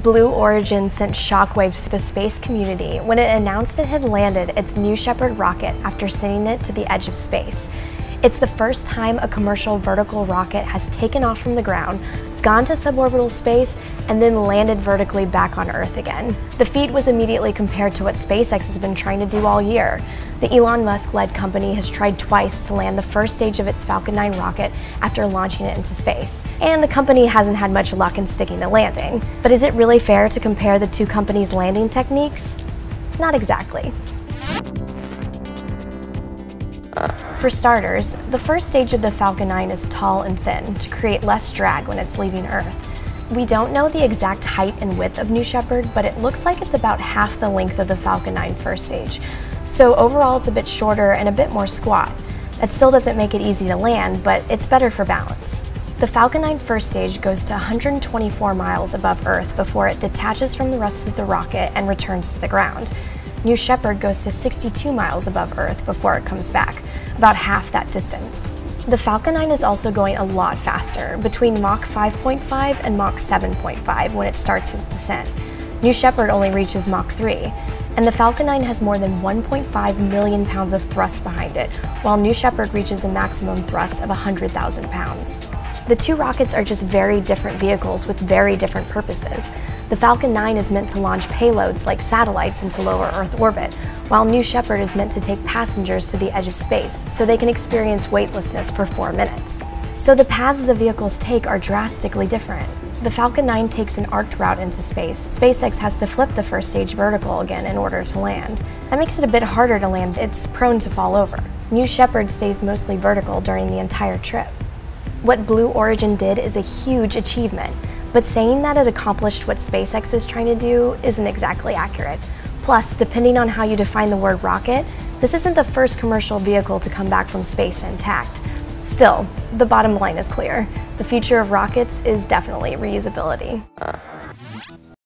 Blue Origin sent shockwaves to the space community when it announced it had landed its New Shepard rocket after sending it to the edge of space. It's the first time a commercial vertical rocket has taken off from the ground, gone to suborbital space, and then landed vertically back on Earth again. The feat was immediately compared to what SpaceX has been trying to do all year. The Elon Musk-led company has tried twice to land the first stage of its Falcon 9 rocket after launching it into space, and the company hasn't had much luck in sticking the landing. But is it really fair to compare the two companies' landing techniques? Not exactly. For starters, the first stage of the Falcon 9 is tall and thin to create less drag when it's leaving Earth. We don't know the exact height and width of New Shepard, but it looks like it's about half the length of the Falcon 9 first stage. So overall it's a bit shorter and a bit more squat. That still doesn't make it easy to land, but it's better for balance. The Falcon 9 first stage goes to 124 miles above Earth before it detaches from the rest of the rocket and returns to the ground. New Shepard goes to 62 miles above Earth before it comes back, about half that distance. The Falcon 9 is also going a lot faster, between Mach 5.5 and Mach 7.5 when it starts its descent. New Shepard only reaches Mach 3, and the Falcon 9 has more than 1.5 million pounds of thrust behind it, while New Shepard reaches a maximum thrust of 100,000 pounds. The two rockets are just very different vehicles with very different purposes. The Falcon 9 is meant to launch payloads like satellites into lower Earth orbit, while New Shepard is meant to take passengers to the edge of space so they can experience weightlessness for 4 minutes. So the paths the vehicles take are drastically different. The Falcon 9 takes an arced route into space. SpaceX has to flip the first stage vertical again in order to land. That makes it a bit harder to land. It's prone to fall over. New Shepard stays mostly vertical during the entire trip. What Blue Origin did is a huge achievement, but saying that it accomplished what SpaceX is trying to do isn't exactly accurate. Plus, depending on how you define the word rocket, this isn't the first commercial vehicle to come back from space intact. Still, the bottom line is clear. The future of rockets is definitely reusability.